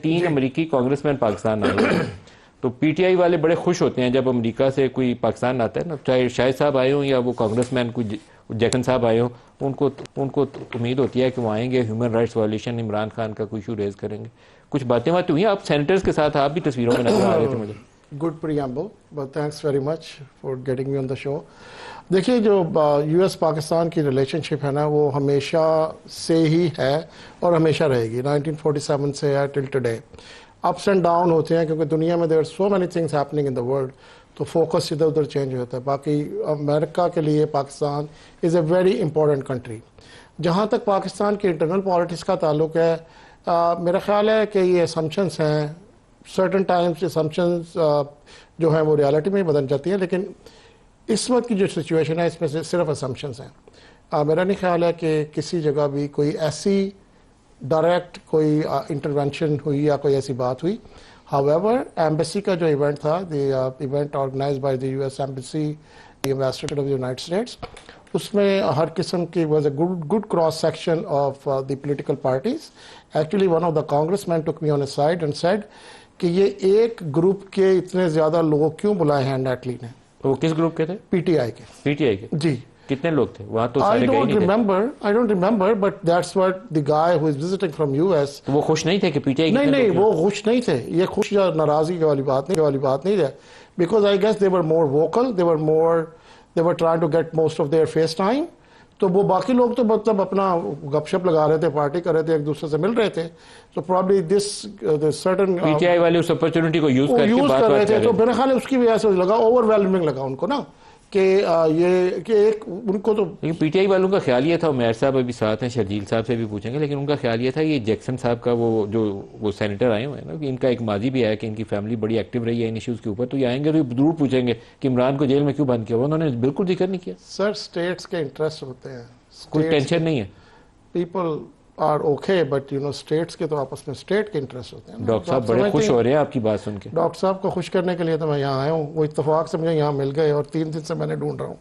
3 امریکی کانگریس مین پاکستان آئے ہیں، تو پی ٹی آئی والے بڑے خوش ہوتے ہیں جب امریکہ سے کوئی پاکستان آتا ہے نا، چاہے شاہد صاحب آئے ہوں یا وہ کانگریس مین کوئی جیکن صاحب آئے ہوں، ان کو امید ہوتی ہے کہ وہ آئیں گے، human rights violation Imran Khan کا کوئی ایشو ریز کریں گے. کچھ باتیں ہوئی آپ سینیٹرز کے ساتھ، آپ بھی تصویروں میں نظر آ رہے تھے مجھے. Good preamble, but thanks very much for getting me on the show. دیکھیے جو یو ایس پاکستان کی ریلیشن شپ ہے نا، وہ ہمیشہ سے ہی ہے اور ہمیشہ رہے گی. 1947 سے ہے till today. Ups and down ہوتے ہیں کیونکہ دنیا میں there so many things happening in the world, تو فوکس ادھر ادھر چینج ہوتا ہے. باقی امریکہ کے لیے Pakistan is a very important country. جہاں تک پاکستان کی انٹرنل پالیٹکس کا تعلق ہے، میرا خیال ہے کہ یہ اسمپشنس ہیں. سرٹن ٹائمز اسمپشنز جو ہیں وہ ریالٹی میں بدل جاتی ہیں، لیکن اس وقت کی جو سچویشن ہے اس میں سے صرف اسمپشنز ہیں. میرا نہیں خیال ہے کہ کسی جگہ بھی کوئی ایسی ڈائریکٹ کوئی انٹرونشن ہوئی یا کوئی ایسی بات ہوئی. However, ایمبیسی کا جو ایونٹ تھا، the event organized by the U S embassy ambassador of the United States, اس میں ہر قسم کی was a good cross section of the political parties. Actually one of the Congress man took me on a side and said کہ یہ ایک group کے اتنے زیادہ لوگ کیوں بلائے ہیں نیٹلی نے. وہ کس گروپ کے تھے؟ پی ٹی آئی کے. پی ٹی آئی کے جی. کتنے لوگ تھے وہاں؟ تو I سارے گئے don't نہیں تھے. I don't remember, but that's what the guy who is visiting from US. وہ خوش نہیں تھے کہ پی ٹی آئی نہیں وہ خوش نہیں تھے. یہ خوش یا ناراضی والی بات نہیں ہے. Because I guess they were more vocal, they were trying to get most of their face time. تو وہ باقی لوگ تو مطلب اپنا گپ شپ لگا رہے تھے، پارٹی کر رہے تھے، ایک دوسرے سے مل رہے تھے. تو probably this certain P T I والے اس اپرچونٹی کو یوز کر رہے تھے. تو میرا خیال ہے اس کی وجہ سے لگا اوور ویلمنگ لگا ان کو نا، کہ یہ کہ ایک ان کو تو پی ٹی آئی والوں کا خیال یہ تھا، عمیر صاحب ابھی ساتھ ہیں، شرجیل صاحب سے بھی پوچھیں گے، لیکن ان کا خیال یہ تھا یہ جیکسن صاحب کا وہ سینیٹر آئے ہوئے ہیں نا، کہ ان کا ایک ماضی بھی ہے کہ ان کی فیملی بڑی ایکٹیو رہی ہے ان ایشوز کے اوپر، تو یہ آئیں گے تو ضرور پوچھیں گے کہ عمران کو جیل میں کیوں بند کیا ہوا. انہوں نے بالکل ذکر نہیں کیا. سر اسٹیٹس کے انٹرسٹ ہوتے ہیں، کوئی ٹینشن نہیں ہے. People are okay, but you know states کے تو آپس میں اسٹیٹ کے انٹرسٹ ہوتے ہیں. ڈاکٹر صاحب بڑے خوش ہو رہے ہیں آپ کی بات سن کے. ڈاکٹر صاحب کو خوش کرنے کے لیے تو میں یہاں آیا ہوں. وہ اتفاق سے مجھے یہاں مل گئے اور 3 دن سے میں نے ڈھونڈ رہا ہوں.